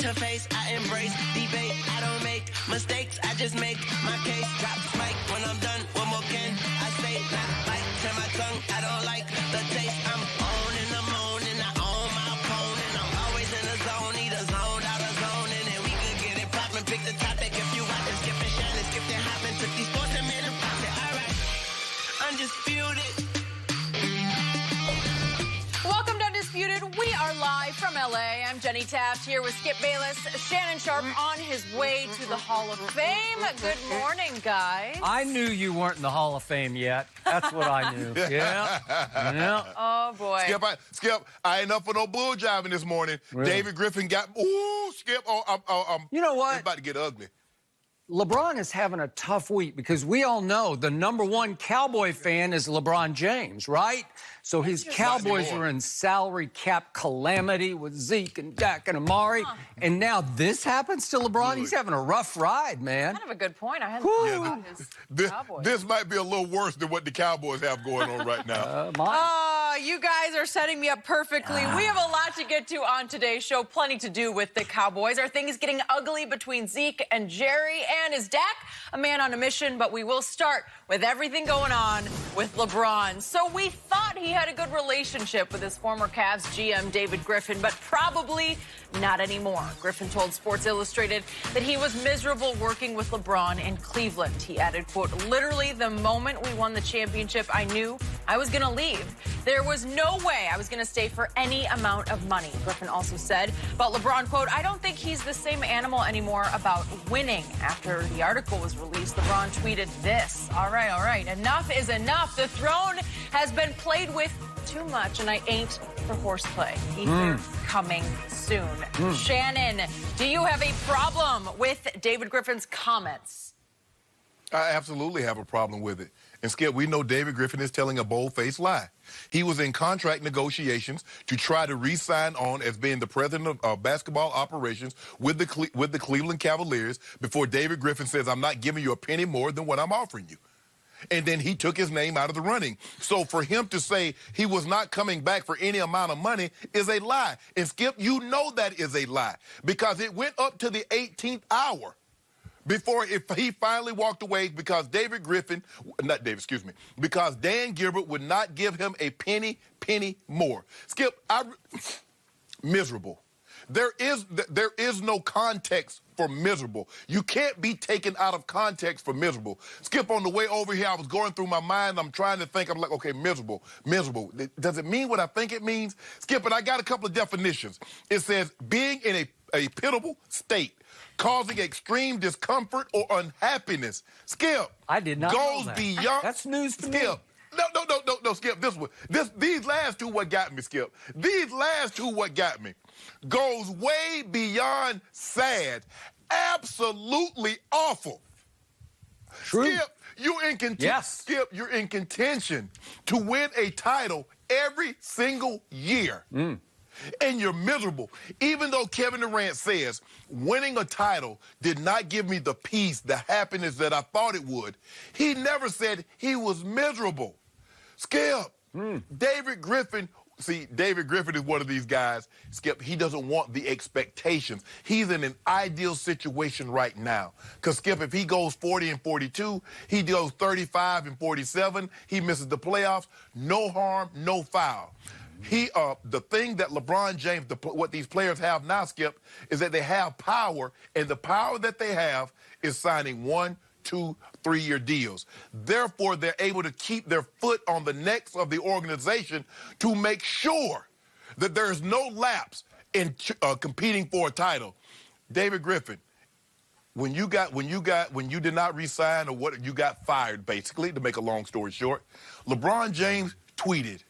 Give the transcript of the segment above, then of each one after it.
interface, I embrace debate. I don't make mistakes, I just make my case. Drop the mic when I'm done. What more can I say? Not like turn my tongue. I don't like the taste. I'm on in the morning. I own my opponent. I'm always in the zone, either zoned out of zone, and then we could get it poppin'. Pick the topic if you want to skip and Shannon, skip and hoppin'. Took these sports and made them profit. All right, undisputed. Welcome to Undisputed. We are live from LA. I'm Jenny Taft here with Skip Bayless. Shannon Sharpe on his way to the Hall of Fame. Good morning, guys. I knew you weren't in the Hall of Fame yet. That's what I knew. Yeah. Oh, boy. Skip, I ain't up for no bull jiving this morning. Really? David Griffin got, Skip, You know what? It's about to get ugly. LeBron is having a tough week because we all know the #1 Cowboy fan is LeBron James, right? So his Cowboys are in salary cap calamity with Zeke and Dak and Amari. And now this happens to LeBron? He's having a rough ride, man. Kind of a good point. I hadn't thought about his Cowboys. This might be a little worse than what the Cowboys have going on right now. You guys are setting me up perfectly. We have a lot to get to on today's show. Plenty to do with the Cowboys. Are things getting ugly between Zeke and Jerry? And is Dak a man on a mission? But we will start with everything going on with LeBron. So we thought he had a good relationship with his former Cavs GM, David Griffin, but probably not anymore. Griffin told Sports Illustrated that he was miserable working with LeBron in Cleveland. He added, quote, literally the moment we won the championship, I knew I was going to leave. There was no way I was going to stay for any amount of money. Griffin also said about LeBron, quote, I don't think he's the same animal anymore about winning. After the article was released, LeBron tweeted this. All right. Enough is enough. The throne has been played with too much, and I ain't for horseplay. Ether's coming soon. Shannon, do you have a problem with David Griffin's comments? I absolutely have a problem with it. And Skip, we know David Griffin is telling a bold-faced lie. He was in contract negotiations to try to re-sign on as being the president of basketball operations with the Cleveland Cavaliers before David Griffin says, I'm not giving you a penny more than what I'm offering you. And then he took his name out of the running. So for him to say he was not coming back for any amount of money is a lie. And Skip, you know that is a lie because it went up to the 18th hour before he finally walked away because because Dan Gilbert would not give him a penny more. Skip, miserable. There is no context for miserable. You can't be taken out of context for miserable. Skip, on the way over here, I was going through my mind. I'm trying to think. I'm like, okay, miserable. Does it mean what I think it means? Skip, and I got a couple of definitions. It says being in a pitiable state, causing extreme discomfort or unhappiness. Skip, I did not know that. Goes beyond. That's news to me. Skip. No, Skip, these last two what got me, Skip. These last two what got me. Goes way beyond sad. Absolutely awful. True. Skip, you're in contention. Yes. Skip, you're in contention to win a title every single year. And you're miserable. Even though Kevin Durant says winning a title did not give me the peace, the happiness that I thought it would, he never said he was miserable. Skip, David Griffin is one of these guys, Skip, he doesn't want the expectations. He's in an ideal situation right now. Because, Skip, if he goes 40-42, he goes 35-47, he misses the playoffs, no harm, no foul. The thing that LeBron James, what these players have now, Skip, is that they have power, and the power that they have is signing 1, 2, 3-year deals. Therefore, they're able to keep their foot on the necks of the organization to make sure that there's no lapse in competing for a title. David Griffin, when you did not re-sign or what you got fired, basically, to make a long story short, LeBron James tweeted,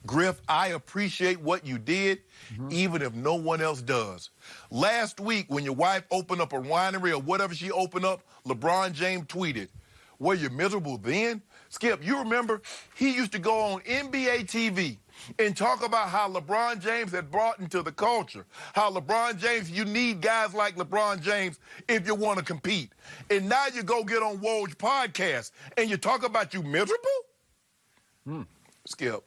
Griff, I appreciate what you did, even if no one else does. Last week, when your wife opened up a winery or whatever she opened up, LeBron James tweeted, were you miserable then? Skip, you remember he used to go on NBA TV and talk about how LeBron James had brought into the culture, how LeBron James, you need guys like LeBron James if you want to compete. And now you go get on Woj podcast and you talk about you miserable? Skip.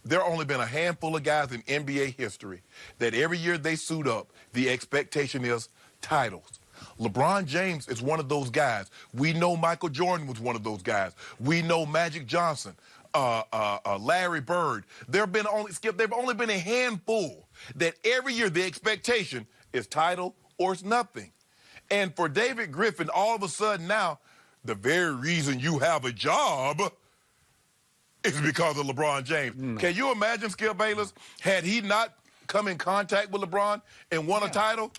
there have only been a handful of guys in NBA history that every year they suit up, the expectation is titles. LeBron James is one of those guys. We know Michael Jordan was one of those guys. We know Magic Johnson, Larry Bird. They've only been a handful that every year the expectation is title or it's nothing. And for David Griffin, all of a sudden now, the very reason you have a job is because of LeBron James. Can you imagine, Skip Bayless, had he not come in contact with LeBron and won a title,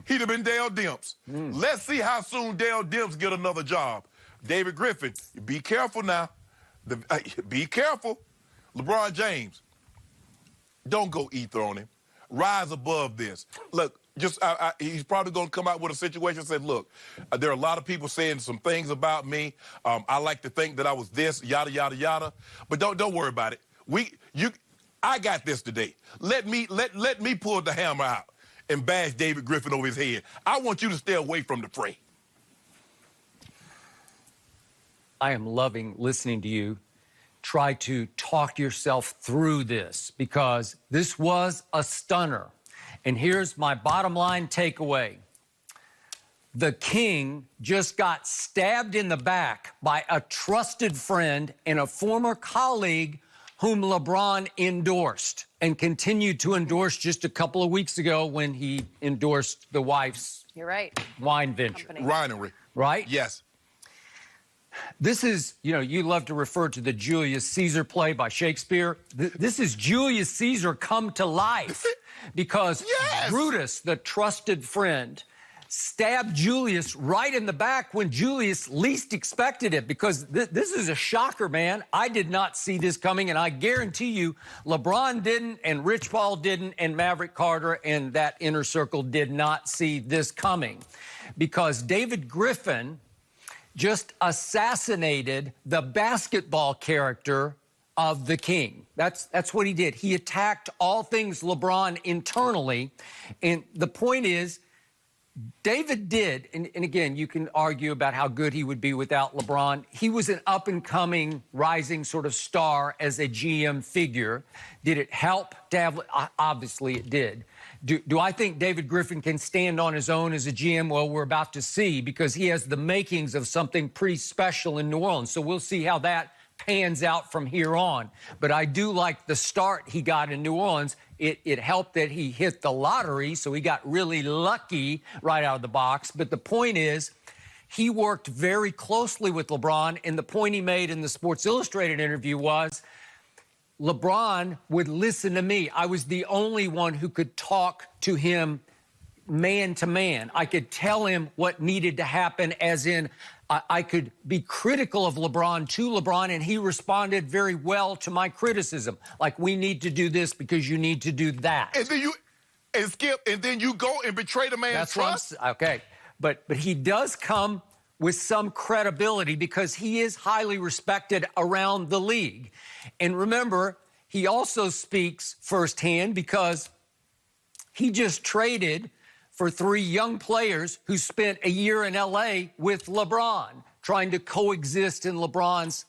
he'd have been Dale Demps. Let's see how soon Dale Demps get another job. David Griffin, be careful now. Be careful. LeBron James, don't go ether on him. Rise above this. Look, he's probably going to come out with a situation and say, look, there are a lot of people saying some things about me. I like to think that I was this, yada, yada, yada. But don't worry about it. I got this today. Let me pull the hammer out and bash David Griffin over his head. I want you to stay away from the fray. I am loving listening to you try to talk yourself through this because this was a stunner. And here's my bottom line takeaway. The King just got stabbed in the back by a trusted friend and a former colleague whom LeBron endorsed and continued to endorse just a couple of weeks ago when he endorsed the wife's You're right. wine venture. Winery. Right? Yes. This is, you love to refer to the Julius Caesar play by Shakespeare. This is Julius Caesar come to life because Brutus, the trusted friend, stabbed Julius right in the back when Julius least expected it because this is a shocker, man. I did not see this coming, and I guarantee you LeBron didn't, and Rich Paul didn't, and Maverick Carter and that inner circle did not see this coming because David Griffin just assassinated the basketball character of the King. That's what he did. He attacked all things LeBron internally. And the point is, David did, and again, you can argue about how good he would be without LeBron. He was an up-and-coming, rising sort of star as a GM figure. Did it help to have? Obviously, it did. Do I think David Griffin can stand on his own as a GM? Well, we're about to see because he has the makings of something pretty special in New Orleans. So we'll see how that pans out from here on. But I do like the start he got in New Orleans. It helped that he hit the lottery, so he got really lucky right out of the box. But the point is, he worked very closely with LeBron, and the point he made in the Sports Illustrated interview was, LeBron would listen to me. I was the only one who could talk to him man to man. I could tell him what needed to happen, as in I could be critical of LeBron to LeBron, and he responded very well to my criticism. Like, we need to do this because you need to do that. And then Skip, and then you go and betray the man's trust? Okay. But he does come with some credibility because he is highly respected around the league. And remember, he also speaks firsthand because he just traded for 3 young players who spent a year in L.A. with LeBron, trying to coexist in LeBron's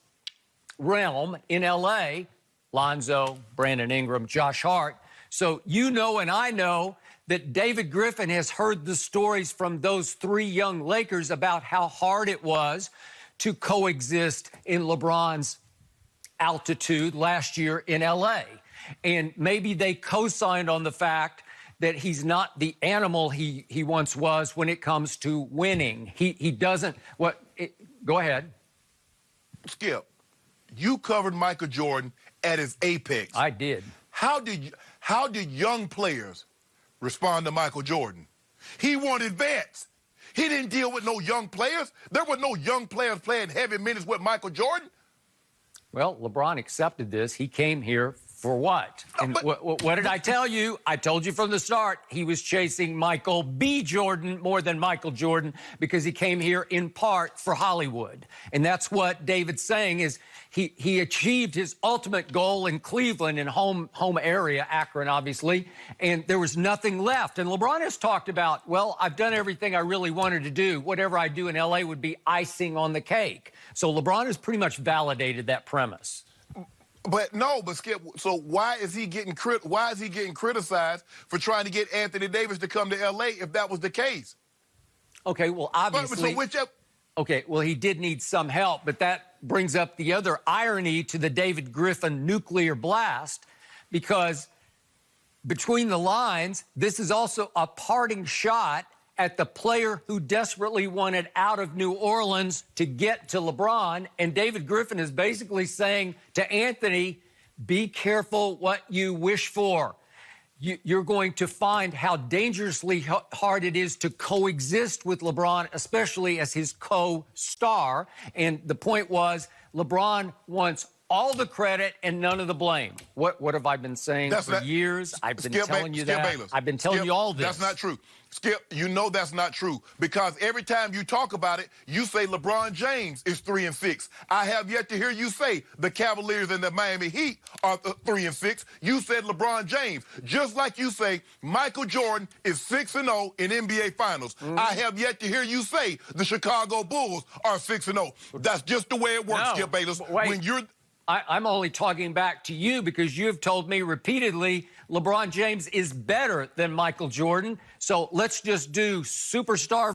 realm in L.A., Lonzo, Brandon Ingram, Josh Hart. So you know and I know that David Griffin has heard the stories from those 3 young Lakers about how hard it was to coexist in LeBron's altitude last year in L.A. And maybe they co-signed on the fact that he's not the animal he once was when it comes to winning. He doesn't. Go ahead. Skip, you covered Michael Jordan at his apex. I did. How did young players respond to Michael Jordan? He wanted vets. He didn't deal with no young players. There were no young players playing heavy minutes with Michael Jordan. Well, LeBron accepted this. He came here for what? And what did I tell you? I told you from the start he was chasing Michael B. Jordan more than Michael Jordan because he came here in part for Hollywood. And that's what David's saying is he achieved his ultimate goal in Cleveland, in home area, Akron, obviously, and there was nothing left. And LeBron has talked about, well, I've done everything I really wanted to do. Whatever I do in L.A. would be icing on the cake. So LeBron has pretty much validated that premise. But no, but Skip. So why is he getting criticized for trying to get Anthony Davis to come to L.A. if that was the case? Okay, well, obviously. Okay, well, he did need some help, but that brings up the other irony to the David Griffin nuclear blast, because between the lines, this is also a parting shot at the player who desperately wanted out of New Orleans to get to LeBron. And David Griffin is basically saying to Anthony, be careful what you wish for. You're going to find how dangerously hard it is to coexist with LeBron, especially as his co-star. And the point was, LeBron wants all the credit and none of the blame. What have I been saying for years? I've been telling you that. I've been telling you all this. That's not true. Skip, you know that's not true, because every time you talk about it, you say LeBron James is 3-6. I have yet to hear you say the Cavaliers and the Miami Heat are 3-6. You said LeBron James, just like you say Michael Jordan is 6-0 in NBA Finals. I have yet to hear you say the Chicago Bulls are 6-0. That's just the way it works, Skip Bayless. When you're I'm only talking back to you because you've told me repeatedly LeBron James is better than Michael Jordan. So let's just do superstar